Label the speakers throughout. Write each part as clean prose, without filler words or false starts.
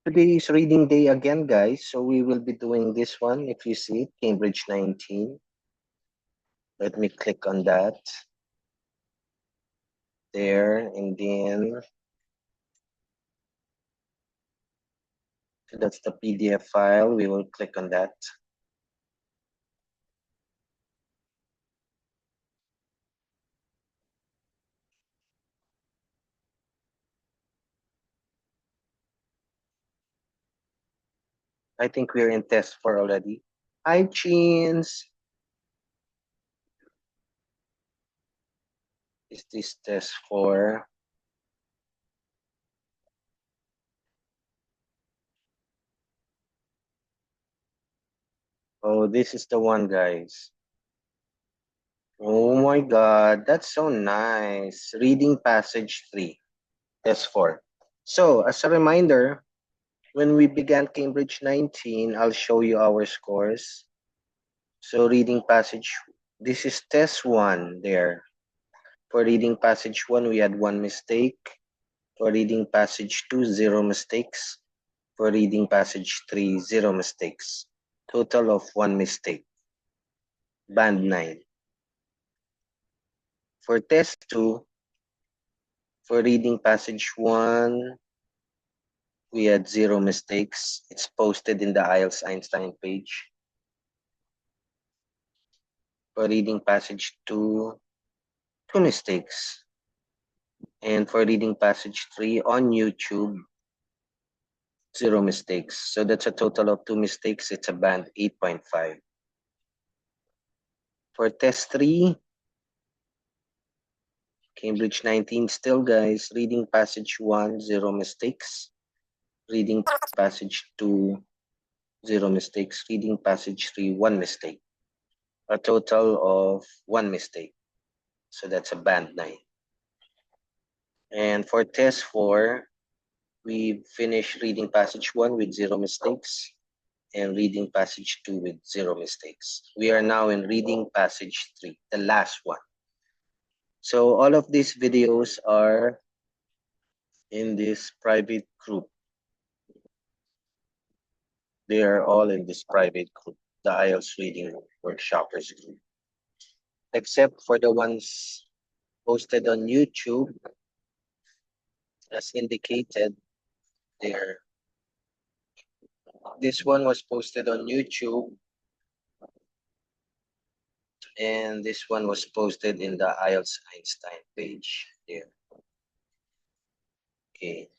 Speaker 1: Today is reading day again, guys. So we will be doing this one. If you see it, Cambridge 19. Let me click on that. There, and then so that's the PDF file. We will click on that. I think we're in test 4 already. Hi, Chins. Is this test 4? Oh, this is the one, guys. Oh my God, that's so nice. Reading passage 3, test 4. So, as a reminder, when we began Cambridge 19, I'll show you our scores. So, reading passage, this is test 1 there. For reading passage 1, we had 1 mistake. For reading passage 2, 0 mistakes. For reading passage 3, 0 mistakes. Total of 1 mistake. Band 9. For test 2, for reading passage 1, we had 0 mistakes. It's posted in the IELTS Einstein page. For reading passage 2, 2 mistakes. And for reading passage 3 on YouTube, 0 mistakes. So that's a total of 2 mistakes. It's a band 8.5. For test 3, Cambridge 19 still, guys. Reading passage 1, 0 mistakes. Reading passage 2, 0 mistakes. Reading passage 3, 1 mistake. A total of 1 mistake. So that's a band 9. And for test 4, we finished reading passage 1 with 0 mistakes and reading passage 2 with 0 mistakes. We are now in reading passage 3, the last one. So all of these videos are in this private group. They are all in this private group, the IELTS Reading Workshoppers group. Except for the ones posted on YouTube, as indicated there. This one was posted on YouTube, and this one was posted in the IELTS Einstein page there. Okay.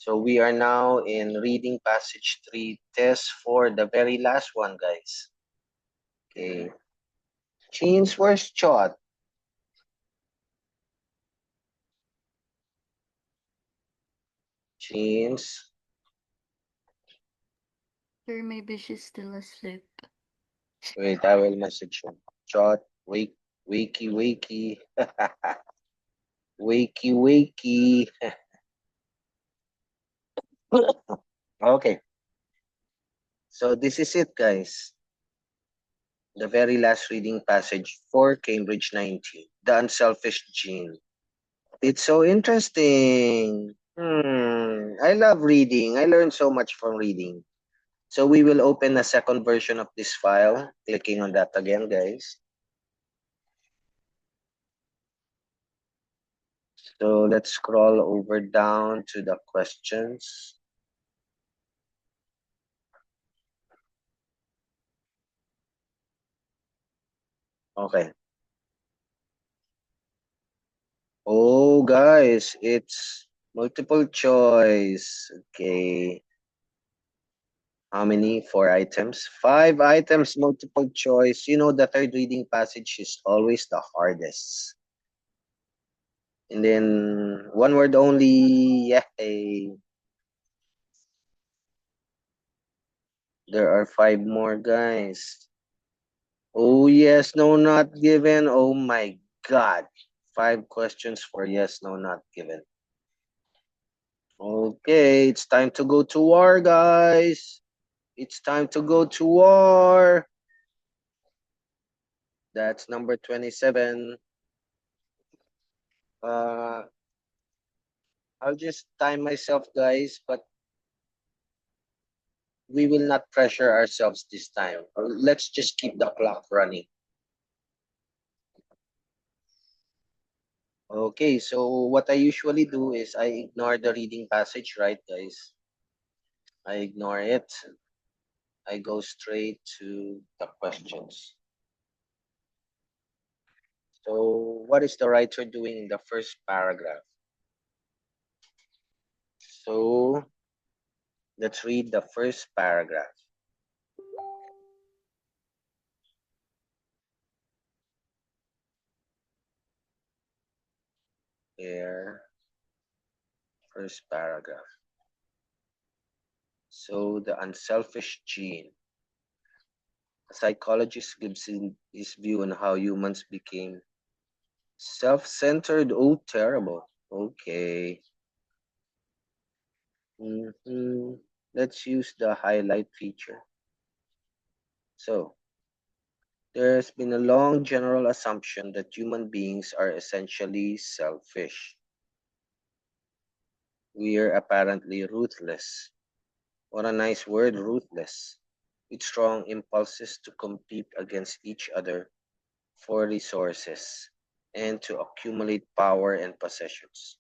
Speaker 1: So we are now in reading passage 3, test 4, the very last one, guys. Okay. Jeans, where's Chot? Jeans.
Speaker 2: Or maybe she's still asleep.
Speaker 1: Wait, I will message him. Chot, wake, wakey, wakey. Wakey, wakey. Okay. So this is it, guys. The very last reading passage for Cambridge 19, The Unselfish Gene. It's so interesting. I love reading. I learned so much from reading. So we will open a second version of this file, clicking on that again, guys. So let's scroll over down to the questions. Okay. Oh, guys, it's multiple choice. Okay. How many? 4 items. 5 items, multiple choice. You know, the third reading passage is always the hardest. And then one word only. Yay. There are 5 more, guys. Oh, yes, no, not given. Oh, my God. 5 questions for yes, no, not given. Okay, it's time to go to war, guys. It's time to go to war. That's number 27. Uh, I'll just time myself, guys, but we will not pressure ourselves this time. Let's just keep the clock running. Okay, so what I usually do is I ignore the reading passage, right, guys? I ignore it. I go straight to the questions. So what is the writer doing in the first paragraph? So let's read the first paragraph. Here, first paragraph. So the unselfish gene. A psychologist gives his view on how humans became self-centered. Oh, terrible. Okay. Let's use the highlight feature. So, there's been a long general assumption that human beings are essentially selfish. We are apparently ruthless. What a nice word, ruthless. With strong impulses to compete against each other for resources and to accumulate power and possessions.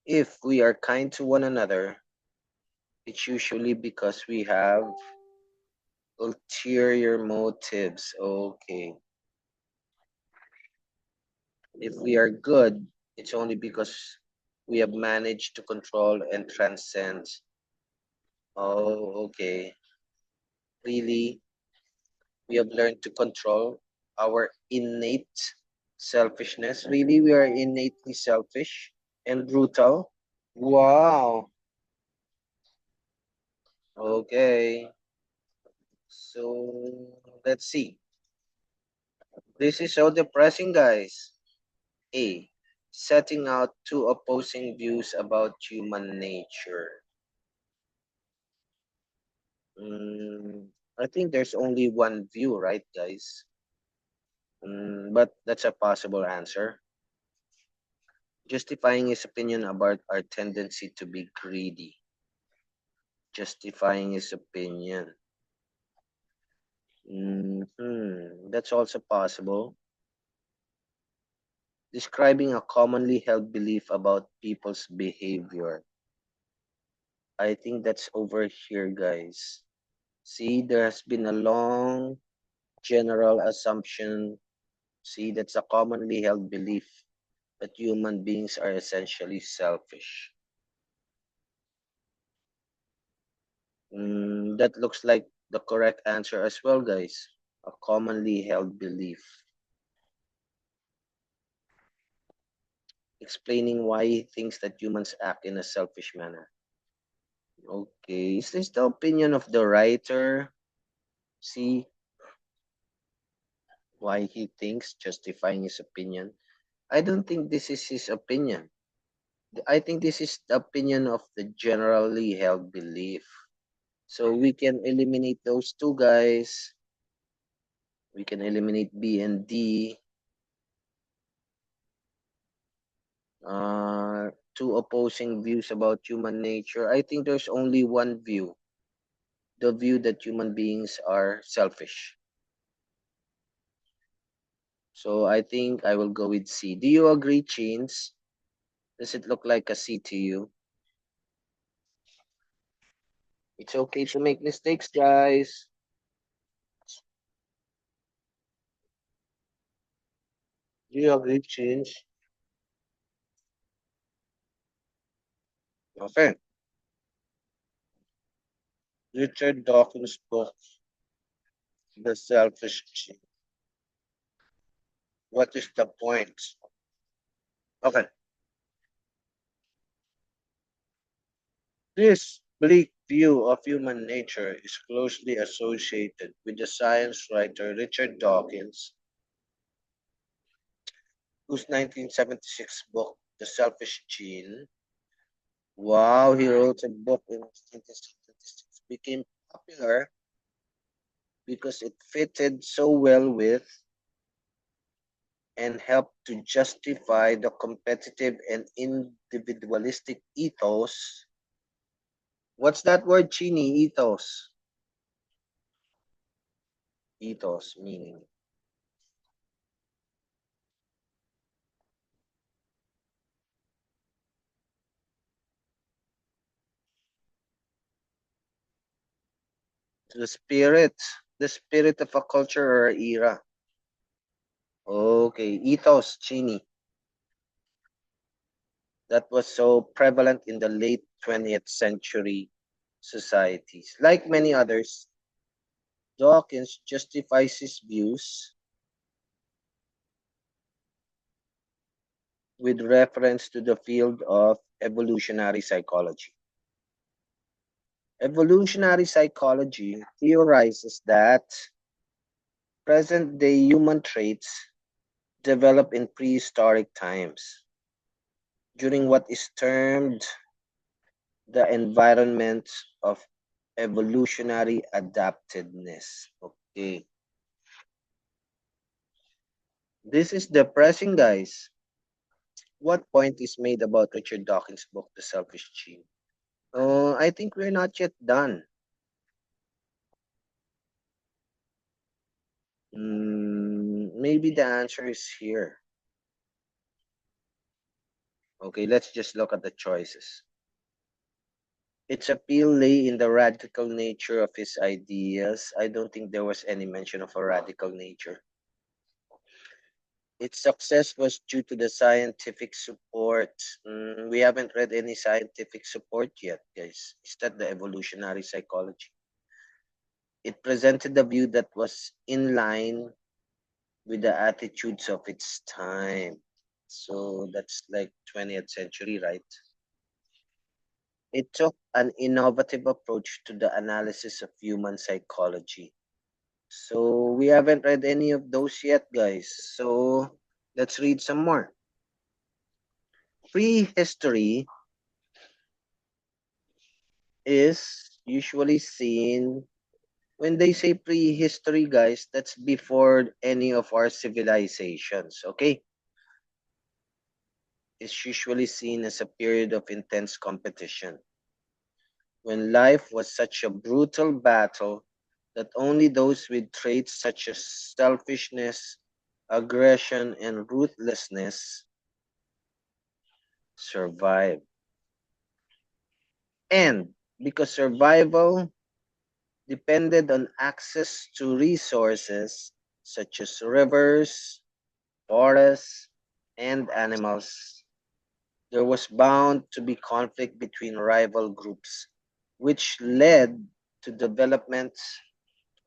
Speaker 1: If we are kind to one another, it's usually because we have ulterior motives. Okay. If we are good, it's only because we have managed to control and transcend. Oh, okay. Really, we have learned to control our innate selfishness. Really, we are innately selfish and brutal. Wow. Okay. So let's see. This is so depressing, guys. A. Setting out two opposing views about human nature. I think there's only one view, right, guys? But that's a possible answer. Justifying his opinion about our tendency to be greedy. Justifying his opinion. That's also possible. Describing a commonly held belief about people's behavior. I think that's over here, guys. See, there has been a long general assumption. See, that's a commonly held belief that human beings are essentially selfish. That looks like the correct answer as well, guys. A commonly held belief. Explaining why he thinks that humans act in a selfish manner. Okay, is this the opinion of the writer? See why he thinks, justifying his opinion. I don't think this is his opinion. I think this is the opinion of the generally held belief. So we can eliminate those two guys. We can eliminate B and D. Two opposing views about human nature. I think there's only one view. The view that human beings are selfish. So I think I will go with C. Do you agree, Chains? Does it look like a C to you? It's okay to make mistakes, guys. Do you agree, Chains? Okay. Richard Dawkins' book, The Selfish Gene. What is the point? Okay. This bleak view of human nature is closely associated with the science writer Richard Dawkins, whose 1976 book, The Selfish Gene, wow, he wrote a book in 1976, became popular because it fitted so well with and helped to justify the competitive and individualistic ethos What's that word, Chini? Ethos. Ethos meaning. The spirit. The spirit of a culture or era. Okay, ethos, Chini. That was so prevalent in the late 20th century societies. Like many others, Dawkins justifies his views with reference to the field of evolutionary psychology. Evolutionary psychology theorizes that present day human traits develop in prehistoric times during what is termed the environment of evolutionary adaptedness. Okay. This is depressing, guys. What point is made about Richard Dawkins' book, The Selfish Gene? I think we're not yet done. Maybe the answer is here. Okay, let's just look at the choices. Its appeal lay in the radical nature of his ideas. I don't think there was any mention of a radical nature. Its success was due to the scientific support. We haven't read any scientific support yet, guys. Is that the evolutionary psychology? It presented a view that was in line with the attitudes of its time. So that's like 20th century, right? It took an innovative approach to the analysis of human psychology. So we haven't read any of those yet, guys. So let's read some more. Prehistory is usually seen when they say prehistory, guys, that's before any of our civilizations, okay? It's usually seen as a period of intense competition when life was such a brutal battle that only those with traits such as selfishness, aggression, and ruthlessness survived. And because survival depended on access to resources such as rivers, forests, and animals, there was bound to be conflict between rival groups, which led to development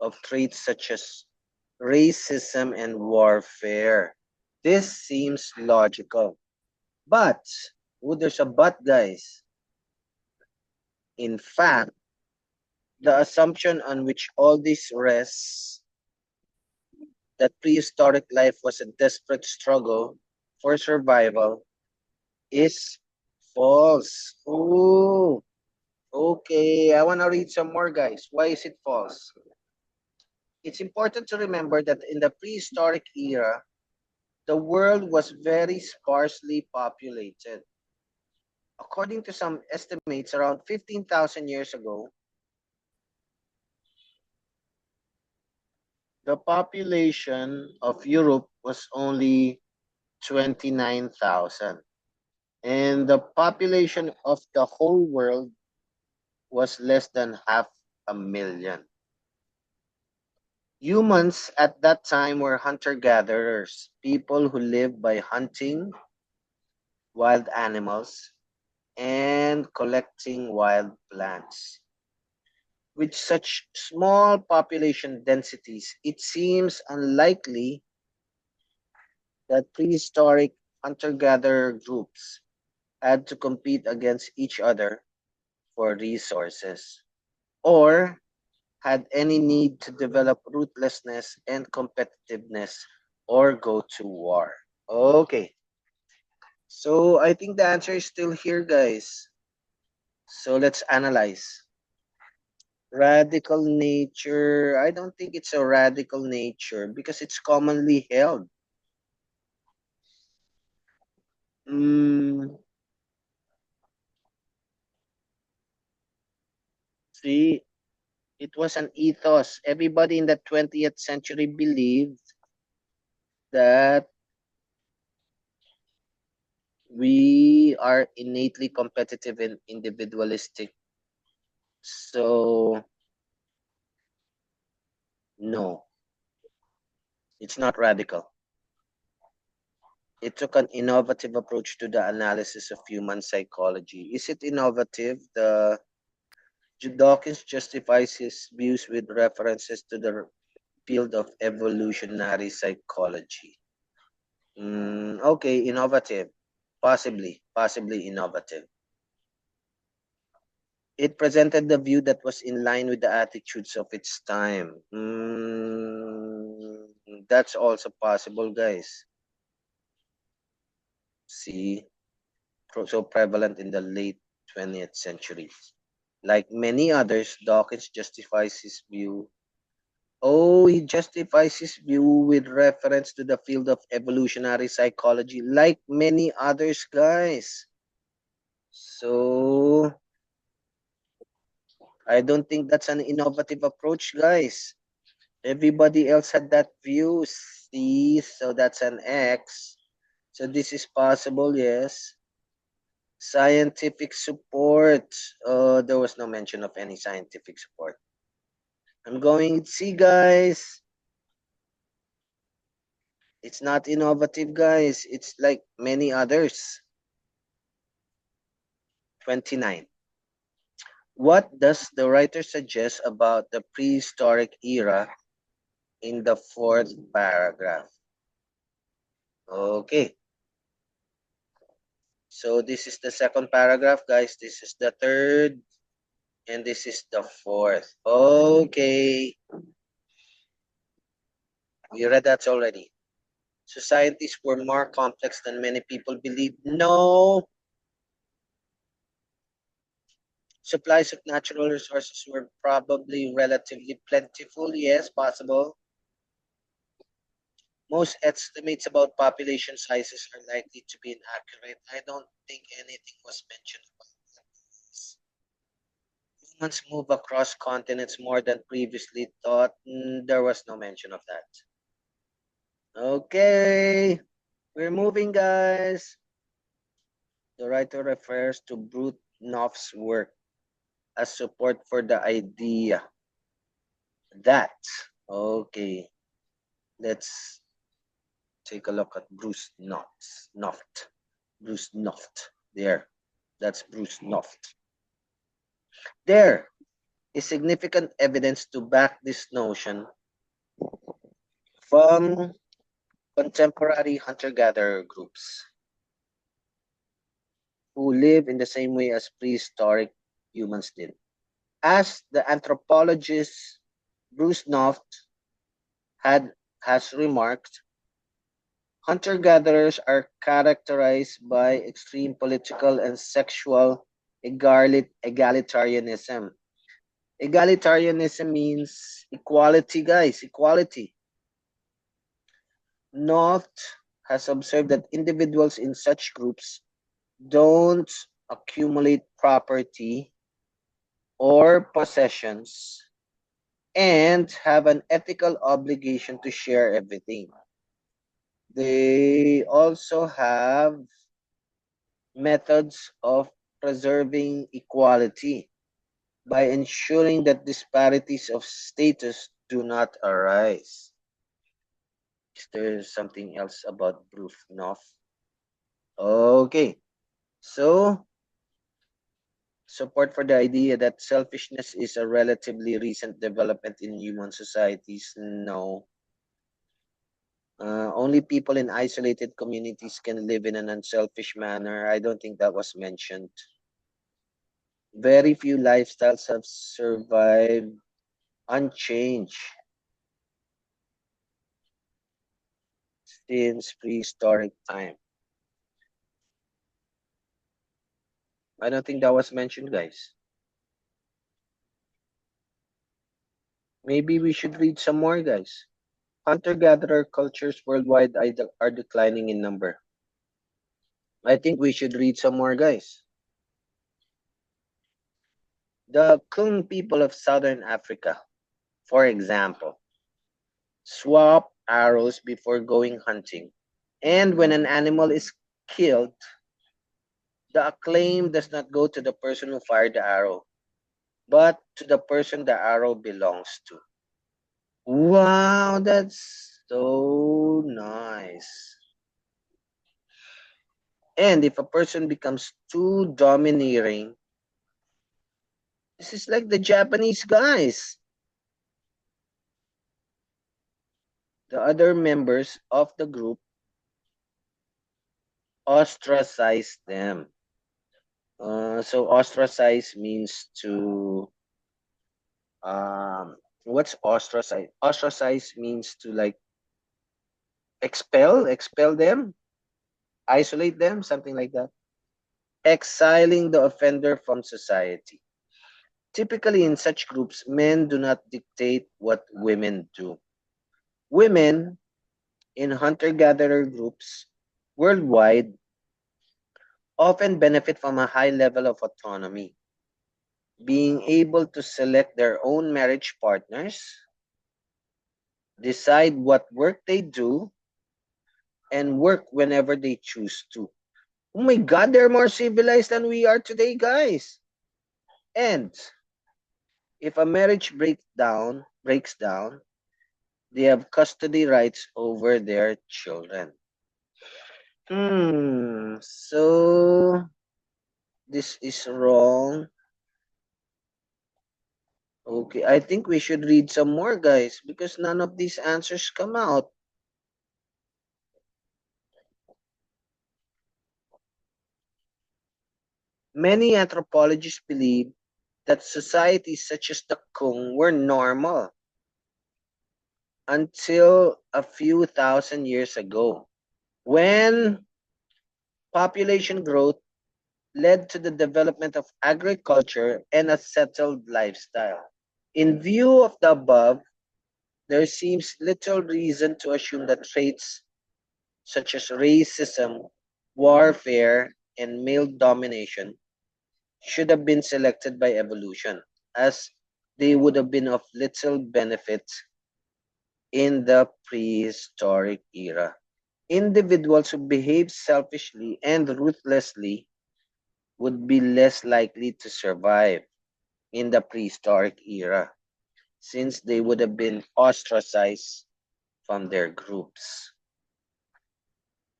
Speaker 1: of traits such as racism and warfare. This seems logical. But, oh, there's a but, guys. In fact, the assumption on which all this rests, that prehistoric life was a desperate struggle for survival, is false. Ooh, okay. I want to read some more, guys. Why is it false? It's important to remember that in the prehistoric era, the world was very sparsely populated. According to some estimates, around 15,000 years ago, the population of Europe was only 29,000. And the population of the whole world was less than half a million. Humans at that time were hunter gatherers, people who lived by hunting wild animals and collecting wild plants. With such small population densities, it seems unlikely that prehistoric hunter gatherer groups had to compete against each other for resources or had any need to develop ruthlessness and competitiveness or go to war. Okay, so I think the answer is still here, guys. So let's analyze. Radical nature, I don't think it's a radical nature because it's commonly held. Mm, See, it was an ethos. Everybody in the 20th century believed that we are innately competitive and individualistic. So, no, it's not radical. It took an innovative approach to the analysis of human psychology. Is it innovative? Dawkins justifies his views with references to the field of evolutionary psychology. Okay, innovative. Possibly innovative. It presented the view that was in line with the attitudes of its time. That's also possible, guys. See, so prevalent in the late 20th century. Like many others, Dawkins justifies his view. Oh, he justifies his view with reference to the field of evolutionary psychology, like many others, guys. So, I don't think that's an innovative approach, guys. Everybody else had that view. See, so that's an X. So this is possible, yes. Scientific support. There was no mention of any scientific support. I'm going to see, guys. It's not innovative, guys. It's like many others. 29. What does the writer suggest about the prehistoric era in the fourth paragraph? Okay. So this is the second paragraph, guys. This is the third. And this is the fourth. Okay. We read that already. Societies were more complex than many people believe. No. Supplies of natural resources were probably relatively plentiful. Yes, possible. Most estimates about population sizes are likely to be inaccurate. I don't think anything was mentioned about this. Humans move across continents more than previously thought. There was no mention of that. Okay, we're moving, guys. The writer refers to Brutnoff's work as support for the idea that, okay, let's take a look at Bruce Noft. Bruce Noft. There. That's Bruce Noft. There is significant evidence to back this notion from contemporary hunter-gatherer groups who live in the same way as prehistoric humans did. As the anthropologist Bruce Noft has remarked, hunter-gatherers are characterized by extreme political and sexual egalitarianism. Egalitarianism means equality, guys, equality. Noft has observed that individuals in such groups don't accumulate property or possessions and have an ethical obligation to share everything. They also have methods of preserving equality by ensuring that disparities of status do not arise. Is there something else about Brufnoff? Okay, so support for the idea that selfishness is a relatively recent development in human societies? No. Only people in isolated communities can live in an unselfish manner. I don't think that was mentioned. Very few lifestyles have survived unchanged since prehistoric time. I don't think that was mentioned, guys. Maybe we should read some more, guys. Hunter-gatherer cultures worldwide are declining in number. I think we should read some more, guys. The Kung people of southern Africa, for example, swap arrows before going hunting. And when an animal is killed, the acclaim does not go to the person who fired the arrow, but to the person the arrow belongs to. Wow, that's so nice. And if a person becomes too domineering, this is like the Japanese guys. The other members of the group ostracize them. So ostracize means to what's ostracize? Ostracize means to like expel them, isolate them, something like that. Exiling the offender from society. Typically, in such groups, men do not dictate what women do. Women in hunter gatherer groups worldwide often benefit from a high level of autonomy, being able to select their own marriage partners, decide what work they do, and work whenever they choose to. Oh my God, they're more civilized than we are today, guys. And if a marriage breaks down, they have custody rights over their children. So this is wrong. Okay, I think we should read some more, guys, because none of these answers come out. Many anthropologists believe that societies such as the Kung were normal until a few thousand years ago, when population growth led to the development of agriculture and a settled lifestyle. In view of the above, there seems little reason to assume that traits such as racism, warfare, and male domination should have been selected by evolution, as they would have been of little benefit in the prehistoric era. Individuals who behave selfishly and ruthlessly would be less likely to survive in the prehistoric era, since they would have been ostracized from their groups.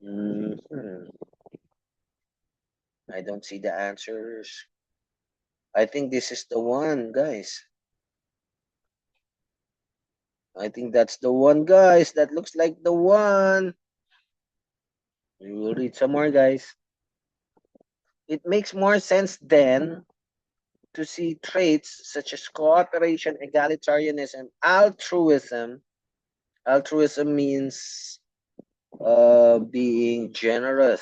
Speaker 1: Mhm. I don't see the answers. I think this is the one, guys. I think that's the one, guys. That looks like the one. We will read some more, guys. It makes more sense then to see traits such as cooperation, egalitarianism, altruism. Altruism means being generous,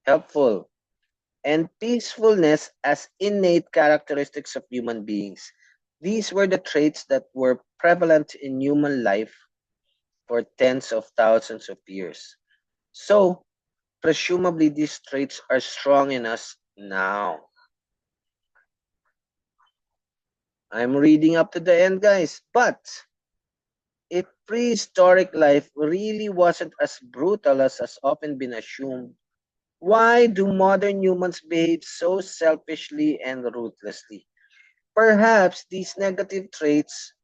Speaker 1: helpful, and peacefulness as innate characteristics of human beings. These were the traits that were prevalent in human life for tens of thousands of years. So, presumably, these traits are strong in us now. I'm reading up to the end, guys. But if prehistoric life really wasn't as brutal as has often been assumed, why do modern humans behave so selfishly and ruthlessly? Perhaps these negative traits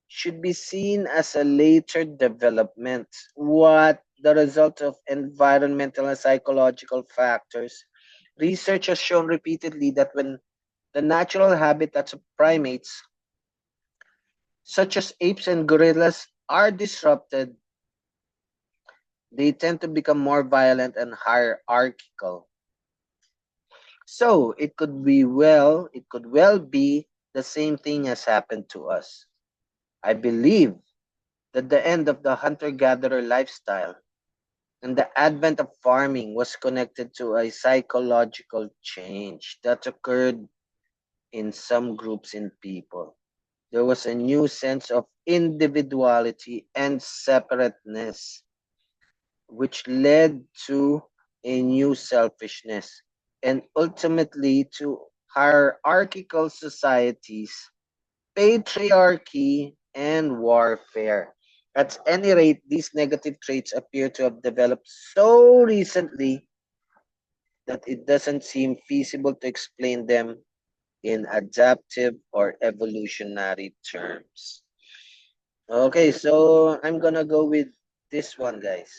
Speaker 1: should be seen as a later development, what the result of environmental and psychological factors. Research has shown repeatedly that when the natural habitats of primates, such as apes and gorillas, are disrupted, they tend to become more violent and hierarchical. So it could well be the same thing has happened to us. I believe that the end of the hunter-gatherer lifestyle and the advent of farming was connected to a psychological change that occurred in some groups in people. There was a new sense of individuality and separateness, which led to a new selfishness and ultimately to hierarchical societies, patriarchy, and warfare. At any rate, these negative traits appear to have developed so recently that it doesn't seem feasible to explain them in adaptive or evolutionary terms. Okay, so I'm gonna go with this one, guys.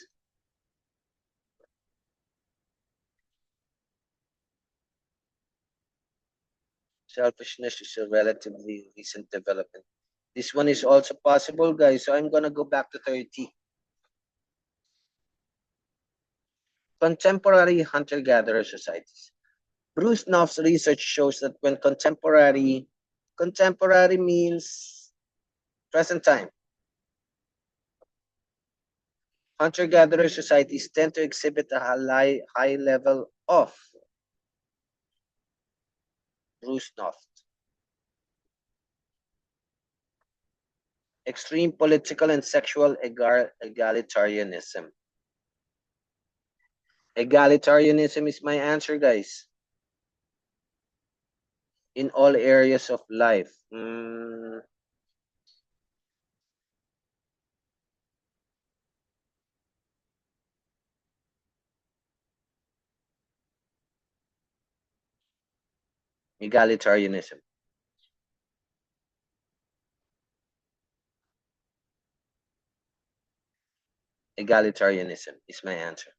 Speaker 1: Selfishness is a relatively recent development. This one is also possible, guys. So I'm gonna go back to 30. Contemporary hunter-gatherer societies. Bruce Knopf's research shows that when contemporary means present time, hunter-gatherer societies tend to exhibit a high level of Bruce Knopf. Extreme political and sexual egalitarianism. Egalitarianism is my answer, guys. In all areas of life. Egalitarianism. Egalitarianism is my answer.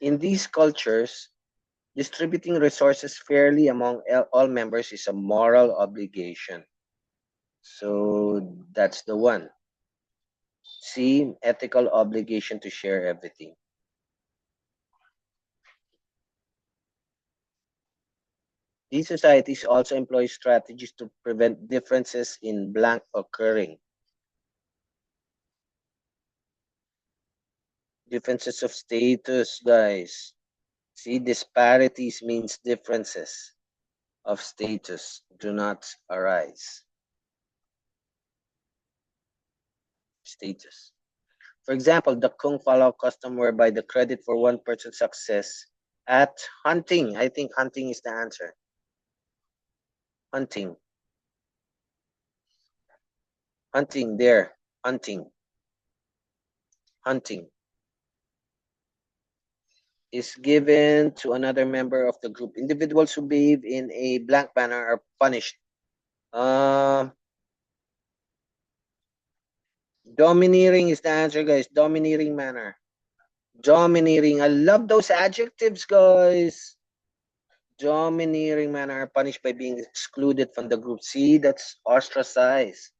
Speaker 1: In these cultures, distributing resources fairly among all members is a moral obligation. So that's the one. C, ethical obligation to share everything. These societies also employ strategies to prevent differences in blank occurring. Differences of status, guys. See, disparities means differences of status do not arise. Status. For example, the Kung Pao custom whereby the credit for one person's success at hunting. I think hunting is the answer. Hunting. Hunting there. Hunting. Hunting is given to another member of the group. Individuals who behave in a blank manner are punished. Domineering is the answer, guys. Domineering manner. Domineering. I love those adjectives, guys. Domineering manner are punished by being excluded from the group. See, that's ostracized.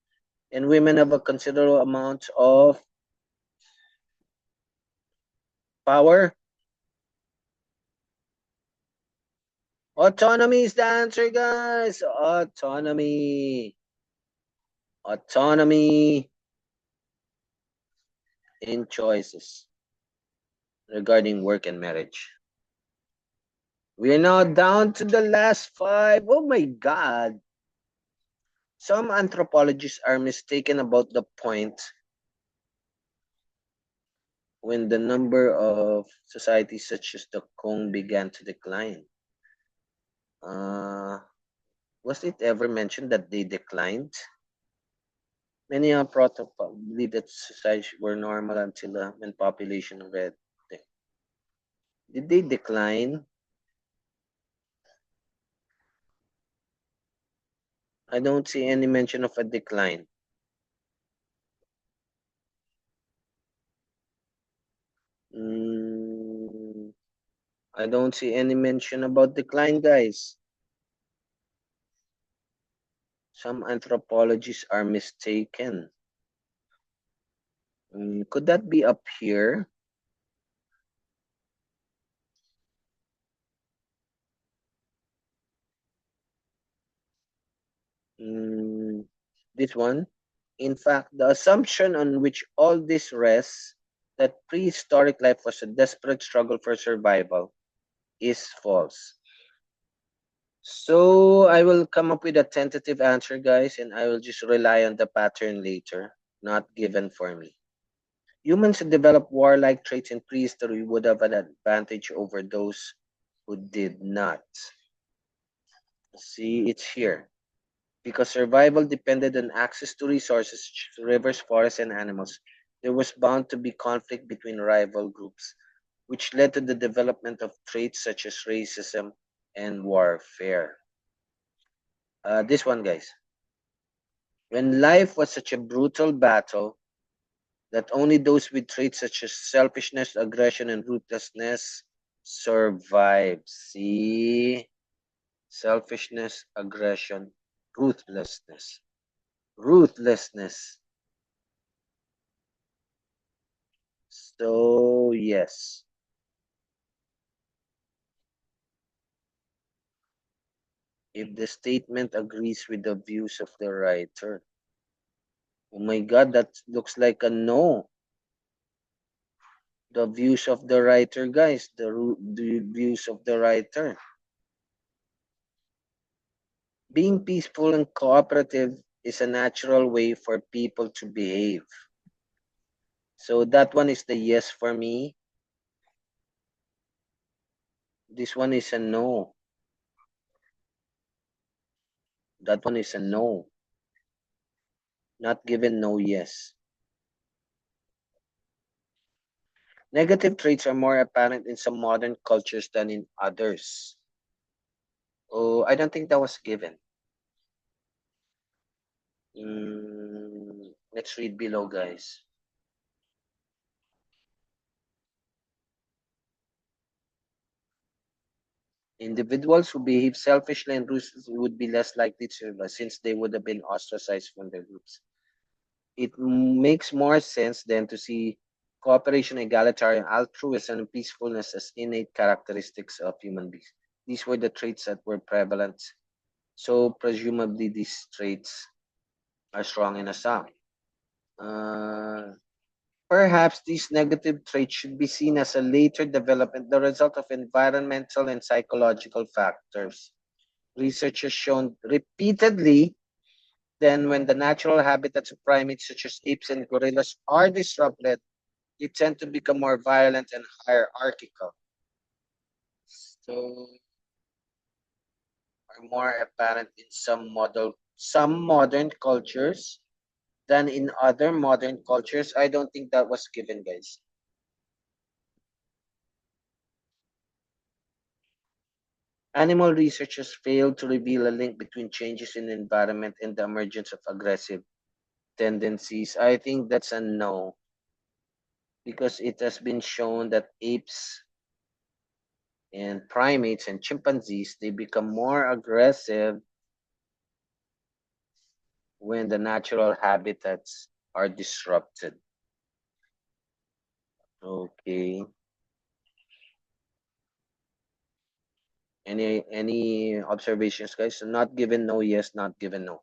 Speaker 1: And women have a considerable amount of power. Autonomy is the answer, guys. Autonomy. Autonomy in choices regarding work and marriage. We're now down to the last 5. Oh my God. Some anthropologists are mistaken about the point when the number of societies such as the Kong began to decline. Was it ever mentioned that they declined? Many anthropologists believe that societies were normal until when population read. Did they decline? I don't see any mention of a decline. I don't see any mention about decline, guys. Some anthropologists are mistaken. Could that be up here? This one? In fact, the assumption on which all this rests, that prehistoric life was a desperate struggle for survival, is false. So I will come up with a tentative answer, guys, and I will just rely on the pattern later, not given for me. Humans who developed warlike traits in prehistory would have an advantage over those who did not. See, it's here. Because survival depended on access to resources, rivers, forests, and animals, there was bound to be conflict between rival groups, which led to the development of traits such as racism and warfare. This one, guys. When life was such a brutal battle that only those with traits such as selfishness, aggression, and ruthlessness survived. See? Selfishness, aggression, ruthlessness. Ruthlessness. So, yes. If the statement agrees with the views of the writer. Oh my God, that looks like a no. The views of the writer, guys. The views of the writer. Being peaceful and cooperative is a natural way for people to behave. So that one is the yes for me. This one is a no. That one is a no. Not given, no yes. Negative traits are more apparent in some modern cultures than in others. Oh, I don't think that was given. Let's read below, guys. Individuals who behave selfishly and ruthlessly would be less likely to survive since they would have been ostracized from their groups. It makes more sense then to see cooperation, egalitarian altruism, and peacefulness as innate characteristics of human beings. These were the traits that were prevalent. So presumably these traits are strong in Assam. Uh, Perhaps these negative traits should be seen as a later development, the result of environmental and psychological factors. Research has shown repeatedly then when the natural habitats of primates such as apes and gorillas are disrupted, they tend to become more violent and hierarchical. So are more apparent in some modern cultures than in other modern cultures. I don't think that was given, guys. Animal researchers failed to reveal a link between changes in the environment and the emergence of aggressive tendencies. I think that's a no, because it has been shown that apes and primates and chimpanzees, they become more aggressive when the natural habitats are disrupted. Okay. Any observations, guys? So not given no, yes, not given no.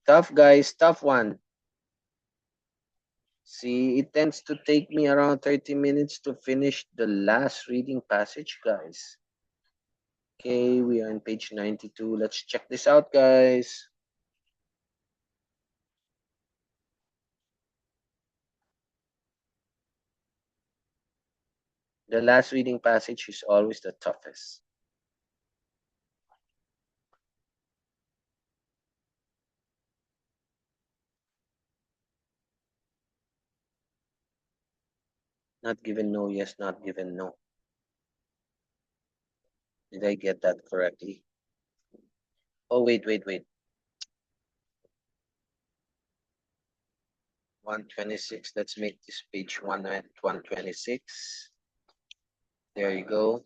Speaker 1: Tough, guys, tough one. See, it tends to take me around 30 minutes to finish the last reading passage, guys. Okay, we are on page 92. Let's check this out, guys. The last reading passage is always the toughest. Not given no, yes, not given no. Did I get that correctly? Oh, wait. 126. Let's make this page 126. There you go.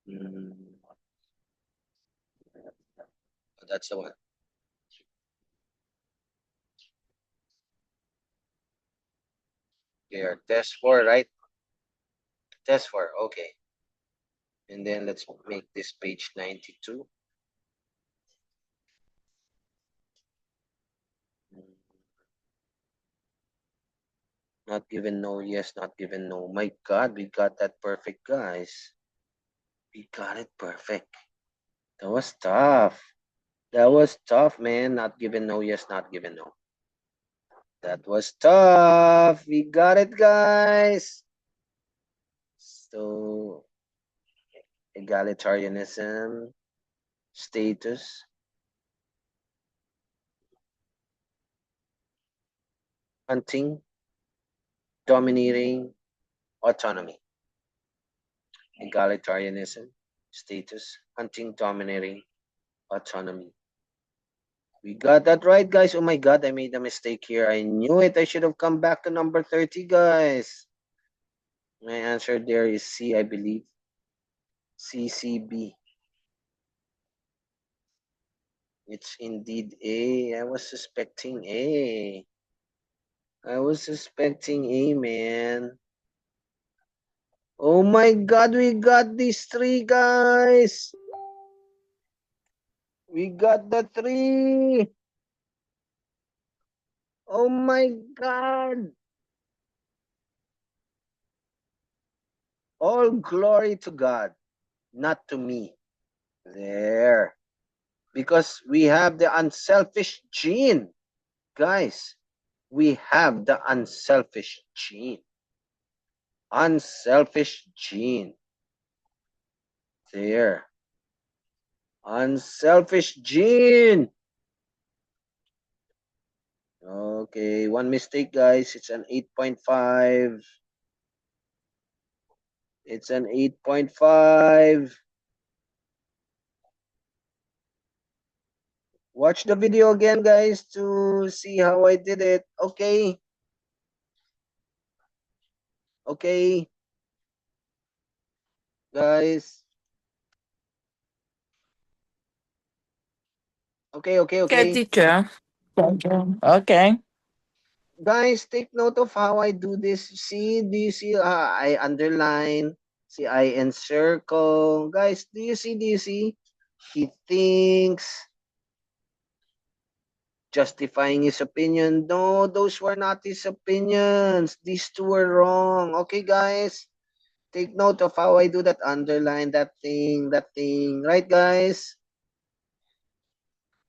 Speaker 1: Mm, that's the one. Here, test 4, right? Test 4, okay. And then let's make this page 92. Mm, Not given no, yes, not given no. My God, we got that perfect, guys. We got it perfect. That was tough. That was tough, man. Not given no, yes, not given no. That was tough. We got it, guys. So egalitarianism, status, hunting, domineering, autonomy. Egalitarianism, status, hunting, domineering, autonomy. We got that right, guys. Oh my God, I made a mistake here. I knew it. I should have come back to number 30, guys. My answer there is C, I believe. CCB. It's indeed A. I was suspecting A. I was suspecting A, man. Oh my God, we got these three, guys. We got the three. Oh my God. All glory to God, not to me. There. Because we have the unselfish gene. Guys, we have the unselfish gene. Unselfish gene. There. Unselfish gene. Okay, one mistake, guys. It's an 8.5. It's an 8.5. Watch the video again, guys, to see how I did it. Okay. Okay. Guys. Okay, okay,
Speaker 3: Okay,
Speaker 1: okay.
Speaker 3: teacher. Thank you. Okay.
Speaker 1: Guys, take note of how I do this. See, do you see? I underline. See, I encircle. Guys, do you see? Do you see? He thinks, justifying his opinion. No, those were not his opinions. These two were wrong. Okay, guys? Take note of how I do that. Underline that thing, that thing. Right, guys?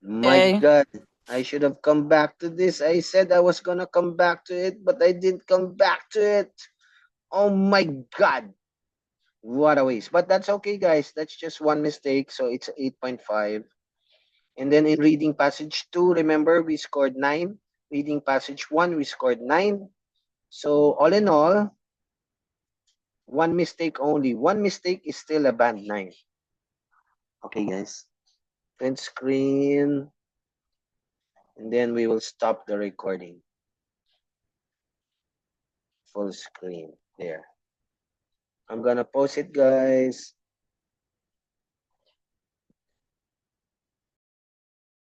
Speaker 1: My
Speaker 3: Okay.
Speaker 1: God. I should have come back to this. I said I was gonna come back to it, but I didn't come back to it. Oh my God. What a waste. But that's okay, guys. That's just one mistake. So it's 8.5. And then in reading passage 2, remember, we scored 9. Reading passage 1, we scored 9. So all in all, one mistake only. One mistake is still a band 9. Okay, guys. Print screen. And then we will stop the recording. Full screen. There. I'm gonna post it, guys.